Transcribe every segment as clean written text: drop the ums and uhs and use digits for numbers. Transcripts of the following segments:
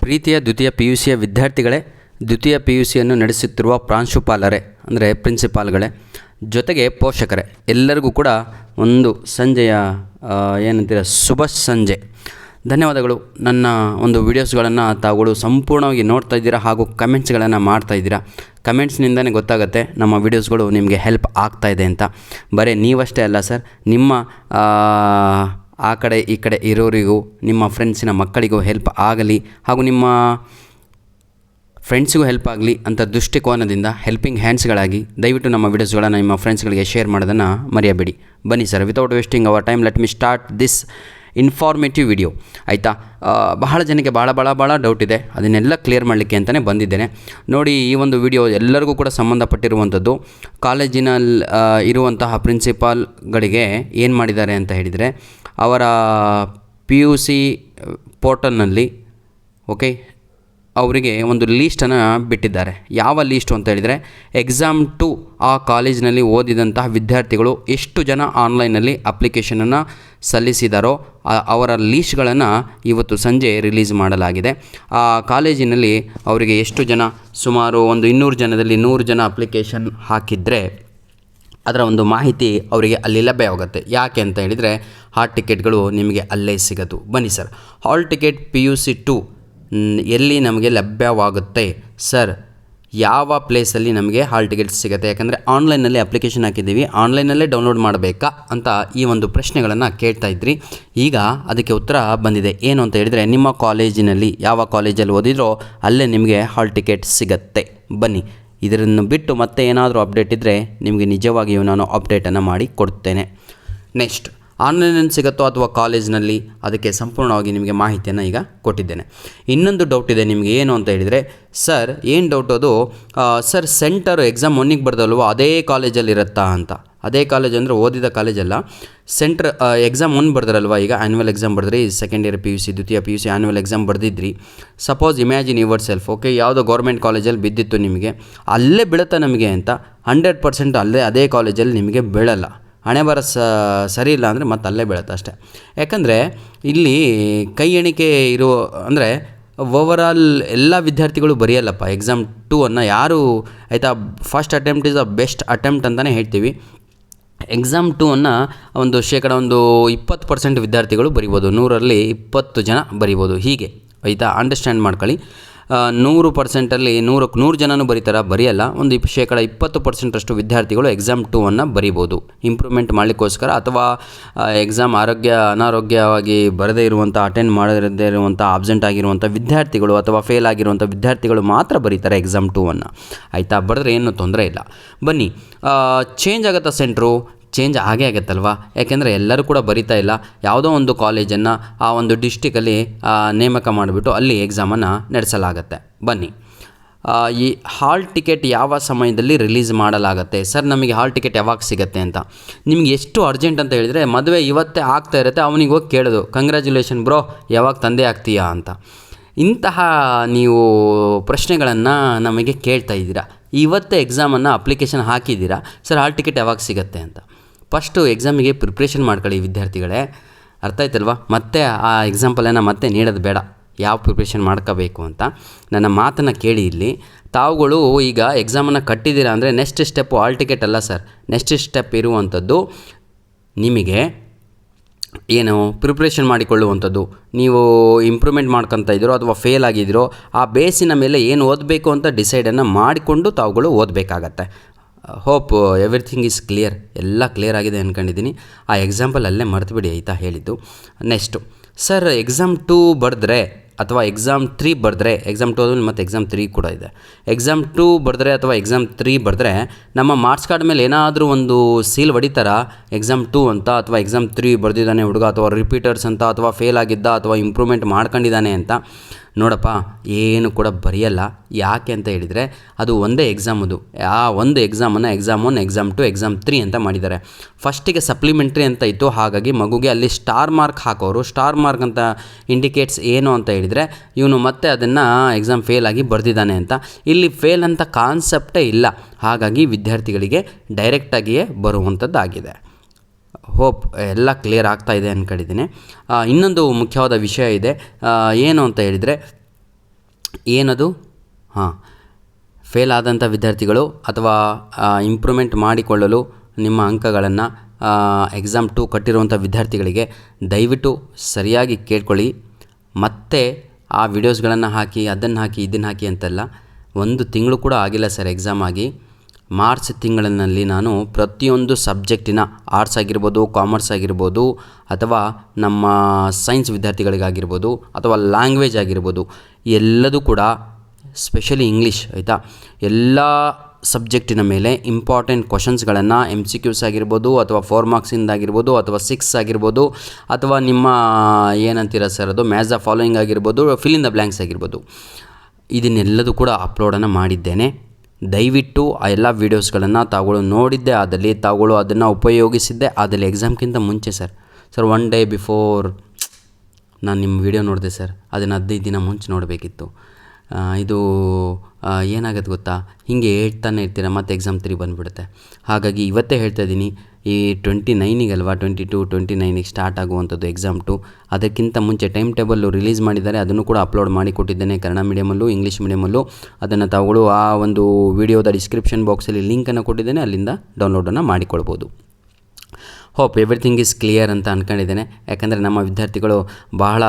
ಪ್ರೀತಿಯ ದ್ವಿತೀಯ P U ಸಿಯ ವಿದ್ಯಾರ್ಥಿಗಳೇ, ದ್ವಿತೀಯ ಪಿ ಯು ಸಿಯನ್ನು ನಡೆಸುತ್ತಿರುವ ಪ್ರಾಂಶುಪಾಲರೇ ಅಂದರೆ ಪ್ರಿನ್ಸಿಪಾಲ್ಗಳೇ, ಜೊತೆಗೆ ಪೋಷಕರೇ, ಎಲ್ಲರಿಗೂ ಕೂಡ ಒಂದು ಸಂಜೆಯ ಏನಂತೀರ ಶುಭ ಸಂಜೆ. ಧನ್ಯವಾದಗಳು. ನನ್ನ ಒಂದು ವಿಡಿಯೋಸ್ಗಳನ್ನು ತಾವುಗಳು ಸಂಪೂರ್ಣವಾಗಿ ನೋಡ್ತಾ ಇದ್ದೀರಾ ಹಾಗೂ ಕಮೆಂಟ್ಸ್ಗಳನ್ನು ಮಾಡ್ತಾಯಿದ್ದೀರಾ. ಕಮೆಂಟ್ಸ್ನಿಂದಲೇ ಗೊತ್ತಾಗುತ್ತೆ ನಮ್ಮ ವಿಡಿಯೋಸ್ಗಳು ನಿಮಗೆ ಹೆಲ್ಪ್ ಆಗ್ತಾಯಿದೆ ಅಂತ. ಬರೀ ನೀವಷ್ಟೇ ಅಲ್ಲ ಸರ್, ನಿಮ್ಮ ಆ ಕಡೆ ಈ ಕಡೆ ಇರೋರಿಗೂ, ನಿಮ್ಮ ಫ್ರೆಂಡ್ಸಿನ ಮಕ್ಕಳಿಗೂ ಹೆಲ್ಪ್ ಆಗಲಿ ಹಾಗೂ ನಿಮ್ಮ ಫ್ರೆಂಡ್ಸಿಗೂ ಹೆಲ್ಪ್ ಆಗಲಿ ಅಂತ ದೃಷ್ಟಿಕೋನದಿಂದ ಹೆಲ್ಪಿಂಗ್ ಹ್ಯಾಂಡ್ಸ್ಗಳಾಗಿ ದಯವಿಟ್ಟು ನಮ್ಮ ವಿಡಿಯೋಸ್ಗಳನ್ನು ನಿಮ್ಮ ಫ್ರೆಂಡ್ಸ್ಗಳಿಗೆ ಶೇರ್ ಮಾಡೋದನ್ನು ಮರೆಯಬೇಡಿ. ಬನ್ನಿ sir, without wasting our time let me start this informative video. ಆಯಿತಾ? ಬಹಳ ಜನಕ್ಕೆ ಭಾಳ ಡೌಟ್ ಇದೆ, ಅದನ್ನೆಲ್ಲ ಕ್ಲಿಯರ್ ಮಾಡಲಿಕ್ಕೆ ಅಂತಲೇ ಬಂದಿದ್ದೇನೆ. ನೋಡಿ, ಈ ಒಂದು ವಿಡಿಯೋ ಎಲ್ಲರಿಗೂ ಕೂಡ ಸಂಬಂಧಪಟ್ಟಿರುವಂಥದ್ದು. ಕಾಲೇಜಿನಲ್ಲಿ ಇರುವಂತಹ ಪ್ರಿನ್ಸಿಪಾಲ್ಗಳಿಗೆ ಏನು ಮಾಡಿದ್ದಾರೆ ಅಂತ ಹೇಳಿದರೆ, ಅವರ ಪಿ ಯು ಸಿ ಪೋರ್ಟಲ್ನಲ್ಲಿ ಅವರಿಗೆ ಒಂದು ಲೀಸ್ಟನ್ನು ಬಿಟ್ಟಿದ್ದಾರೆ. ಯಾವ ಲೀಸ್ಟು ಅಂತ ಹೇಳಿದರೆ, ಎಕ್ಸಾಮ್ 2 ಆ ಕಾಲೇಜಿನಲ್ಲಿ ಓದಿದಂತಹ ವಿದ್ಯಾರ್ಥಿಗಳು ಎಷ್ಟು ಜನ ಆನ್ಲೈನಲ್ಲಿ ಅಪ್ಲಿಕೇಶನನ್ನು ಸಲ್ಲಿಸಿದಾರೋ ಅವರ ಲೀಸ್ಟ್ಗಳನ್ನು ಇವತ್ತು ಸಂಜೆ ರಿಲೀಸ್ ಮಾಡಲಾಗಿದೆ. ಆ ಕಾಲೇಜಿನಲ್ಲಿ ಅವರಿಗೆ ಎಷ್ಟು ಜನ, ಸುಮಾರು ಒಂದು 200 ಜನದಲ್ಲಿ 100 ಜನ ಅಪ್ಲಿಕೇಶನ್ ಹಾಕಿದರೆ ಅದರ ಒಂದು ಮಾಹಿತಿ ಅವರಿಗೆ ಅಲ್ಲಿ ಲಭ್ಯವಾಗುತ್ತೆ. ಯಾಕೆ ಅಂತ ಹೇಳಿದರೆ, ಹಾಲ್ ಟಿಕೆಟ್ಗಳು ನಿಮಗೆ ಅಲ್ಲೇ ಸಿಗೋದು. ಬನ್ನಿ ಸರ್, ಹಾಲ್ ಟಿಕೆಟ್ PUC 2 ಎಲ್ಲಿ ನಮಗೆ ಲಭ್ಯವಾಗುತ್ತೆ ಸರ್? ಯಾವ ಪ್ಲೇಸಲ್ಲಿ ನಮಗೆ ಹಾಲ್ ಟಿಕೆಟ್ ಸಿಗುತ್ತೆ? ಯಾಕಂದರೆ ಆನ್ಲೈನಲ್ಲಿ ಅಪ್ಲಿಕೇಶನ್ ಹಾಕಿದ್ದೀವಿ, ಆನ್ಲೈನಲ್ಲೇ ಡೌನ್ಲೋಡ್ ಮಾಡಬೇಕಾ ಅಂತ ಈ ಒಂದು ಪ್ರಶ್ನೆಗಳನ್ನು ಕೇಳ್ತಾ ಇದ್ರಿ. ಈಗ ಅದಕ್ಕೆ ಉತ್ತರ ಬಂದಿದೆ. ಏನು ಅಂತ ಹೇಳಿದರೆ, ನಿಮ್ಮ ಕಾಲೇಜಿನಲ್ಲಿ ಯಾವ ಕಾಲೇಜಲ್ಲಿ ಓದಿದ್ರೋ ಅಲ್ಲೇ ನಿಮಗೆ ಹಾಲ್ ಟಿಕೆಟ್ ಸಿಗುತ್ತೆ. ಬನ್ನಿ, ಇದನ್ನು ಬಿಟ್ಟು ಮತ್ತೆ ಏನಾದರೂ ಅಪ್ಡೇಟ್ ಇದ್ದರೆ ನಿಮಗೆ ನಿಜವಾಗಿಯೂ ನಾನು ಅಪ್ಡೇಟನ್ನು ಮಾಡಿ ಕೊಡ್ತೇನೆ. ನೆಕ್ಸ್ಟ್, ಆನ್ಲೈನಲ್ಲಿ ಸಿಗುತ್ತೋ ಅಥವಾ ಕಾಲೇಜ್ನಲ್ಲಿ, ಅದಕ್ಕೆ ಸಂಪೂರ್ಣವಾಗಿ ನಿಮಗೆ ಮಾಹಿತಿಯನ್ನು ಈಗ ಕೊಟ್ಟಿದ್ದೇನೆ. ಇನ್ನೊಂದು ಡೌಟ್ ಇದೆ ನಿಮಗೆ. ಏನು ಅಂತ ಹೇಳಿದರೆ, ಸರ್ ಏನು ಡೌಟ್ ಅದು ಸರ್, ಸೆಂಟರ್ ಎಕ್ಸಾಮ್ 1ಗೆ ಬರ್ದಲ್ವೋ ಅದೇ ಕಾಲೇಜಲ್ಲಿ ಇರುತ್ತಾ ಅಂತ. ಅದೇ ಕಾಲೇಜ್ ಅಂದರೆ ಓದಿದ ಕಾಲೇಜಲ್ಲ, ಸೆಂಟರ್ ಎಕ್ಸಾಮ್ 1 ಬರ್ದಾರಲ್ವ, ಈಗ ಆ್ಯನ್ಯುವಲ್ ಎಕ್ಸಾಮ್ ಬರೆದ್ರಿ, ಸೆಕೆಂಡ್ ಇಯರ್ PUC ದ್ವಿತೀಯ PUC ಆ್ಯನ್ಯುವಲ್ ಎಕ್ಸಾಮ್ ಬರೆದಿದ್ರಿ. ಸಪೋಸ್ ಇಮ್ಯಾಜಿನ್ ಯುವರ್ ಸೆಲ್ಫ್, ಯಾವುದೋ ಗೌರ್ಮೆಂಟ್ ಕಾಲೇಜಲ್ಲಿ ಬಿದ್ದಿತ್ತು ನಿಮಗೆ, ಅಲ್ಲೇ ಬೀಳುತ್ತಾ ನಮಗೆ ಅಂತ. 100% ಅದೇ ಕಾಲೇಜಲ್ಲಿ ನಿಮಗೆ ಬೀಳಲ್ಲ. ಹಣೆ ಬರ ಸರಿ ಇಲ್ಲ ಅಂದರೆ ಮತ್ತೆ ಅಲ್ಲೇ ಬೀಳುತ್ತೆ ಅಷ್ಟೇ. ಯಾಕಂದರೆ ಇಲ್ಲಿ ಕೈ ಎಣಿಕೆ ಇರೋ ಅಂದರೆ ಓವರಾಲ್ ಎಲ್ಲ ವಿದ್ಯಾರ್ಥಿಗಳು ಬರೆಯಲ್ಲಪ್ಪ ಎಕ್ಸಾಮ್ 2 ಯಾರು. ಆಯಿತಾ? First attempt is the best attempt ಅಂತಲೇ ಹೇಳ್ತೀವಿ. ಎಕ್ಸಾಮ್ 2 ಒಂದು 20% ವಿದ್ಯಾರ್ಥಿಗಳು ಬರಿಬೋದು, 100ರಲ್ಲಿ 20 ಜನ ಬರಿಬೋದು. ಹೀಗೆ ಆಯಿತಾ? ಅಂಡರ್ಸ್ಟ್ಯಾಂಡ್ ಮಾಡ್ಕೊಳ್ಳಿ. 100%ಅಲ್ಲಿ 100 ಜನನೂ ಬರೆಯಲ್ಲ. ಒಂದು 20% ವಿದ್ಯಾರ್ಥಿಗಳು ಎಕ್ಸಾಮ್ 2 ಬರಿಬೋದು. ಇಂಪ್ರೂವ್ಮೆಂಟ್ ಮಾಡಲಿಕ್ಕೋಸ್ಕರ ಅಥವಾ ಎಕ್ಸಾಮ್ ಅನಾರೋಗ್ಯವಾಗಿ ಬರದೇ ಇರುವಂಥ, ಅಟೆಂಡ್ ಮಾಡದೇ ಇರುವಂಥ, ಆಬ್ಸೆಂಟ್ ಆಗಿರುವಂಥ ವಿದ್ಯಾರ್ಥಿಗಳು ಅಥವಾ ಫೇಲ್ ಆಗಿರುವಂಥ ವಿದ್ಯಾರ್ಥಿಗಳು ಮಾತ್ರ ಬರೀತಾರೆ ಎಕ್ಸಾಮ್ 2 ಆಯಿತಾ? ಬರೆದ್ರೆ ಏನೂ ತೊಂದರೆ ಇಲ್ಲ. ಬನ್ನಿ, ಚೇಂಜ್ ಆಗುತ್ತಾ ಸೆಂಟ್ರು? ಚೇಂಜ್ ಆಗೇ ಆಗುತ್ತಲ್ವ. ಯಾಕೆಂದರೆ ಎಲ್ಲರೂ ಕೂಡ ಬರಿತಾ ಇಲ್ಲ. ಯಾವುದೋ ಒಂದು ಕಾಲೇಜನ್ನು ಆ ಒಂದು ಡಿಸ್ಟಿಕಲ್ಲಿ ನೇಮಕ ಮಾಡಿಬಿಟ್ಟು ಅಲ್ಲಿ ಎಕ್ಸಾಮನ್ನು ನಡೆಸಲಾಗತ್ತೆ. ಬನ್ನಿ, ಈ ಹಾಲ್ ಟಿಕೆಟ್ ಯಾವ ಸಮಯದಲ್ಲಿ ರಿಲೀಸ್ ಮಾಡಲಾಗುತ್ತೆ ಸರ್? ನಮಗೆ ಹಾಲ್ ಟಿಕೆಟ್ ಯಾವಾಗ ಸಿಗುತ್ತೆ ಅಂತ. ನಿಮಗೆ ಎಷ್ಟು ಅರ್ಜೆಂಟ್ ಅಂತ ಹೇಳಿದರೆ, ಮದುವೆ ಇವತ್ತೇ ಆಗ್ತಾ ಇರುತ್ತೆ, ಅವನಿಗೆ ಹೋಗಿ ಕೇಳೋದು, ಕಂಗ್ರ್ಯಾಚುಲೇಷನ್ ಬ್ರೋ, ಯಾವಾಗ ತಂದೆ ಆಗ್ತೀಯಾ ಅಂತ. ಇಂತಹ ನೀವು ಪ್ರಶ್ನೆಗಳನ್ನು ನಮಗೆ ಕೇಳ್ತಾ ಇದ್ದೀರಾ. ಇವತ್ತೇ ಎಕ್ಸಾಮನ್ನು ಅಪ್ಲಿಕೇಶನ್ ಹಾಕಿದ್ದೀರಾ, ಸರ್ ಹಾಲ್ ಟಿಕೆಟ್ ಯಾವಾಗ ಸಿಗುತ್ತೆ ಅಂತ. ಫಸ್ಟು ಎಕ್ಸಾಮಿಗೆ ಪ್ರಿಪ್ರೇಷನ್ ಮಾಡ್ಕೊಳ್ಳಿ ವಿದ್ಯಾರ್ಥಿಗಳೇ, ಅರ್ಥ ಆಯ್ತಲ್ವ? ಮತ್ತೆ ಆ ಎಕ್ಸಾಂಪಲನ್ನು ಮತ್ತೆ ನೀಡೋದು ಬೇಡ, ಯಾವ ಪ್ರಿಪ್ರೇಷನ್ ಮಾಡ್ಕೋಬೇಕು ಅಂತ. ನನ್ನ ಮಾತನ್ನು ಕೇಳಿ. ಇಲ್ಲಿ ತಾವುಗಳು ಈಗ ಎಕ್ಸಾಮನ್ನು ಕಟ್ಟಿದ್ದೀರಾ ಅಂದರೆ ನೆಕ್ಸ್ಟ್ ಸ್ಟೆಪ್ಪು ಹಾಲ್ ಟಿಕೆಟ್ ಅಲ್ಲ ಸರ್. ನೆಕ್ಸ್ಟ್ ಸ್ಟೆಪ್ ಇರುವಂಥದ್ದು ನಿಮಗೆ ಏನು ಪ್ರಿಪ್ರೇಷನ್ ಮಾಡಿಕೊಳ್ಳುವಂಥದ್ದು. ನೀವು ಇಂಪ್ರೂವ್ಮೆಂಟ್ ಮಾಡ್ಕೊತಾ ಇದ್ದೀರೋ ಅಥವಾ ಫೇಲ್ ಆಗಿದ್ದೀರೋ ಆ ಬೇಸಿನ ಮೇಲೆ ಏನು ಓದಬೇಕು ಅಂತ ಡಿಸೈಡನ್ನು ಮಾಡಿಕೊಂಡು ತಾವುಗಳು ಓದಬೇಕಾಗತ್ತೆ. Hope everything is clear. ಎಲ್ಲ ಕ್ಲಿಯರ್ ಆಗಿದೆ ಅಂದ್ಕೊಂಡಿದ್ದೀನಿ. ಆ ಎಕ್ಸಾಂಪಲ್ ಅಲ್ಲೇ ಮರೆತುಬಿಡಿ ಆಯಿತಾ ಹೇಳಿದ್ದು. ನೆಕ್ಸ್ಟು, ಸರ್ ಎಕ್ಸಾಮ್ 2 ಬರೆದ್ರೆ ಅಥವಾ ಎಕ್ಸಾಮ್ 3 ಬರೆದ್ರೆ, ಎಕ್ಸಾಮ್ 2 ಮತ್ತು ಎಕ್ಸಾಮ್ 3 ಕೂಡ ಇದೆ. ಎಕ್ಸಾಮ್ 2 ಬರೆದ್ರೆ ಅಥವಾ ಎಕ್ಸಾಮ್ 3 ಬರೆದ್ರೆ ನಮ್ಮ ಮಾರ್ಕ್ಸ್ ಕಾರ್ಡ್ ಮೇಲೆ ಏನಾದರೂ ಒಂದು ಸೀಲ್ ಹೊಡಿತಾರ ಎಕ್ಸಾಮ್ 2 ಅಂತ, ಅಥವಾ ಎಕ್ಸಾಮ್ 3 ಬರೆದಿದ್ದಾನೆ ಹುಡುಗ, ಅಥವಾ ರಿಪೀಟರ್ಸ್ ಅಂತ, ಅಥವಾ ಫೇಲ್ ಆಗಿದ್ದ, ಅಥವಾ ಇಂಪ್ರೂವ್ಮೆಂಟ್ ಮಾಡ್ಕೊಂಡಿದ್ದಾನೆ ಅಂತ. ನೋಡಪ್ಪ, ಏನು ಕೂಡ ಬರೆಯಲ್ಲ. ಯಾಕೆ ಅಂತ ಹೇಳಿದರೆ, ಅದು ಒಂದೇ ಎಕ್ಸಾಮ್. ಅದು ಆ ಒಂದು ಎಕ್ಸಾಮನ್ನು ಎಕ್ಸಾಮ್ 1, ಎಕ್ಸಾಮ್ 2, ಎಕ್ಸಾಮ್ 3 ಅಂತ ಮಾಡಿದ್ದಾರೆ. ಫಸ್ಟಿಗೆ ಸಪ್ಲಿಮೆಂಟ್ರಿ ಅಂತ ಇತ್ತು, ಹಾಗಾಗಿ ಮಗುಗೆ ಅಲ್ಲಿ ಸ್ಟಾರ್ ಮಾರ್ಕ್ ಹಾಕೋರು. ಸ್ಟಾರ್ ಮಾರ್ಕ್ ಅಂತ ಇಂಡಿಕೇಟ್ಸ್ ಏನು ಅಂತ ಹೇಳಿದರೆ, ಇವನು ಮತ್ತೆ ಅದನ್ನು ಎಕ್ಸಾಮ್ ಫೇಲ್ ಆಗಿ ಬರೆದಿದ್ದಾನೆ ಅಂತ. ಇಲ್ಲಿ ಫೇಲ್ ಅಂತ ಕಾನ್ಸೆಪ್ಟೇ ಇಲ್ಲ, ಹಾಗಾಗಿ ವಿದ್ಯಾರ್ಥಿಗಳಿಗೆ ಡೈರೆಕ್ಟಾಗಿಯೇ ಬರುವಂಥದ್ದಾಗಿದೆ. ಹೋಪ್ ಎಲ್ಲ ಕ್ಲಿಯರ್ ಆಗ್ತಾಯಿದೆ ಅಂದ್ಕೊಂಡಿದ್ದೀನಿ. ಇನ್ನೊಂದು ಮುಖ್ಯವಾದ ವಿಷಯ ಇದೆ. ಏನು ಅಂತ ಹೇಳಿದರೆ, ಏನದು ಫೇಲ್ ಆದಂಥ ವಿದ್ಯಾರ್ಥಿಗಳು ಅಥವಾ ಇಂಪ್ರೂವ್ಮೆಂಟ್ ಮಾಡಿಕೊಳ್ಳಲು ನಿಮ್ಮ ಅಂಕಗಳನ್ನು ಎಕ್ಸಾಮ್ 2 ಕಟ್ಟಿರುವಂಥ ವಿದ್ಯಾರ್ಥಿಗಳಿಗೆ ದಯವಿಟ್ಟು ಸರಿಯಾಗಿ ಕೇಳ್ಕೊಳ್ಳಿ. ಮತ್ತೆ ಆ ವಿಡಿಯೋಸ್ಗಳನ್ನು ಹಾಕಿ ಅದನ್ನು ಹಾಕಿ ಇದನ್ನು ಹಾಕಿ ಅಂತೆಲ್ಲ 1 ತಿಂಗಳು ಕೂಡ ಆಗಿಲ್ಲ ಸರ್ ಎಕ್ಸಾಮ್ ಆಗಿ. ಮಾರ್ಚ್ ತಿಂಗಳಿನಲ್ಲಿ ನಾನು ಪ್ರತಿಯೊಂದು ಸಬ್ಜೆಕ್ಟಿನ ಆರ್ಟ್ಸ್ ಆಗಿರ್ಬೋದು, ಕಾಮರ್ಸ್ ಆಗಿರ್ಬೋದು, ಅಥವಾ ನಮ್ಮ ಸೈನ್ಸ್ ವಿದ್ಯಾರ್ಥಿಗಳಿಗಾಗಿರ್ಬೋದು, ಅಥವಾ ಲ್ಯಾಂಗ್ವೇಜ್ ಆಗಿರ್ಬೋದು, ಎಲ್ಲದೂ ಕೂಡ ಸ್ಪೆಷಲಿ ಇಂಗ್ಲೀಷ್ ಆಯಿತಾ, ಎಲ್ಲ ಸಬ್ಜೆಕ್ಟಿನ ಮೇಲೆ ಇಂಪಾರ್ಟೆಂಟ್ ಕ್ವಶನ್ಸ್ಗಳನ್ನು MCQs ಆಗಿರ್ಬೋದು, ಅಥವಾ 4 ಮಾರ್ಕ್ಸಿಂದ ಆಗಿರ್ಬೋದು, ಅಥವಾ 6 ಆಗಿರ್ಬೋದು, ಅಥವಾ ನಿಮ್ಮ ಏನಂತೀರ ಸರ್ ಅದು ಮ್ಯಾಚ್ ದ ಫಾಲೋಯಿಂಗ್ ಆಗಿರ್ಬೋದು, ಫಿಲ್ ಇನ್ ದ ಬ್ಲ್ಯಾಂಕ್ಸ್ ಆಗಿರ್ಬೋದು, ಇದನ್ನೆಲ್ಲದೂ ಕೂಡ ಅಪ್ಲೋಡನ್ನು ಮಾಡಿದ್ದೇನೆ. ದಯವಿಟ್ಟು ಆ ಎಲ್ಲ ವೀಡಿಯೋಸ್ಗಳನ್ನು ತಾವುಗಳು ನೋಡಿದ್ದೇ ಆದಲ್ಲಿ, ತಾವುಗಳು ಅದನ್ನು ಉಪಯೋಗಿಸಿದ್ದೇ ಆದಲ್ಲಿ ಎಕ್ಸಾಮ್ಗಿಂತ ಮುಂಚೆ ಸರ್ 1 ಡೇ ಬಿಫೋರ್ ನಾನು ನಿಮ್ಮ ವಿಡಿಯೋ ನೋಡಿದೆ ಸರ್, ಅದನ್ನು 15 ದಿನ ಮುಂಚೆ ನೋಡಬೇಕಿತ್ತು. ಇದು ಏನಾಗುತ್ತೆ ಗೊತ್ತಾ, ಹೀಗೆ ಹೇಳ್ತಾನೆ ಇರ್ತೀರ, ಮತ್ತು ಎಕ್ಸಾಮ್ 3 ಬಂದುಬಿಡುತ್ತೆ. ಹಾಗಾಗಿ ಇವತ್ತೇ ಹೇಳ್ತಾ ಇದ್ದೀನಿ, ಈ 29ಗಲ್ವಾ 29ಗೆ ಸ್ಟಾರ್ಟ್ ಆಗುವಂಥದ್ದು ಎಕ್ಸಾಮ್ 2. ಅದಕ್ಕಿಂತ ಮುಂಚೆ ಟೈಮ್ ಟೇಬಲ್ಲು ರಿಲೀಸ್ ಮಾಡಿದ್ದಾರೆ, ಅದನ್ನು ಕೂಡ ಅಪ್ಲೋಡ್ ಮಾಡಿ ಕೊಟ್ಟಿದ್ದೇನೆ ಕನ್ನಡ ಮೀಡಿಯಮಲ್ಲೂ ಇಂಗ್ಲೀಷ್ ಮೀಡಿಯಮಲ್ಲೂ. ಅದನ್ನು ತಾವುಗಳು ಆ ಒಂದು ವಿಡಿಯೋದ ಡಿಸ್ಕ್ರಿಪ್ಷನ್ ಬಾಕ್ಸಲ್ಲಿ ಲಿಂಕನ್ನು ಕೊಟ್ಟಿದ್ದೇನೆ, ಅಲ್ಲಿಂದ ಡೌನ್ಲೋಡನ್ನು ಮಾಡಿಕೊಳ್ಬೋದು. ಹೋಪ್ ಎವ್ರಿಥಿಂಗ್ ಈಸ್ ಕ್ಲಿಯರ್ ಅಂತ ಅಂದ್ಕೊಂಡಿದ್ದೇನೆ. ಯಾಕಂದರೆ ನಮ್ಮ ವಿದ್ಯಾರ್ಥಿಗಳು ಬಹಳ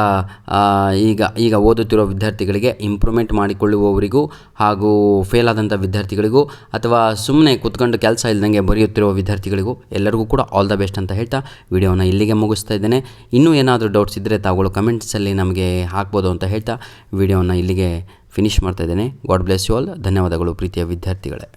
ಈಗ ಓದುತ್ತಿರೋ ವಿದ್ಯಾರ್ಥಿಗಳಿಗೆ, ಇಂಪ್ರೂವ್ಮೆಂಟ್ ಮಾಡಿಕೊಳ್ಳುವವರಿಗೂ, ಹಾಗೂ ಫೇಲ್ ಆದಂಥ ವಿದ್ಯಾರ್ಥಿಗಳಿಗೂ, ಅಥವಾ ಸುಮ್ಮನೆ ಕೂತ್ಕೊಂಡು ಕೆಲಸ ಇಲ್ದಂಗೆ ಬರೆಯುತ್ತಿರೋ ವಿದ್ಯಾರ್ಥಿಗಳಿಗೂ ಎಲ್ಲರಿಗೂ ಕೂಡ ಆಲ್ ದ ಬೆಸ್ಟ್ ಅಂತ ಹೇಳ್ತಾ ವಿಡಿಯೋನ ಇಲ್ಲಿಗೆ ಮುಗಿಸ್ತಾ ಇದ್ದೇನೆ. ಇನ್ನೂ ಏನಾದರೂ ಡೌಟ್ಸ್ ಇದ್ದರೆ ತಾವುಗಳು ಕಮೆಂಟ್ಸಲ್ಲಿ ನಮಗೆ ಹಾಕ್ಬೋದು ಅಂತ ಹೇಳ್ತಾ ವಿಡಿಯೋನ ಇಲ್ಲಿಗೆ ಫಿನಿಷ್ ಮಾಡ್ತಾ ಇದ್ದೇನೆ. God bless you all. ಧನ್ಯವಾದಗಳು ಪ್ರೀತಿಯ ವಿದ್ಯಾರ್ಥಿಗಳೇ.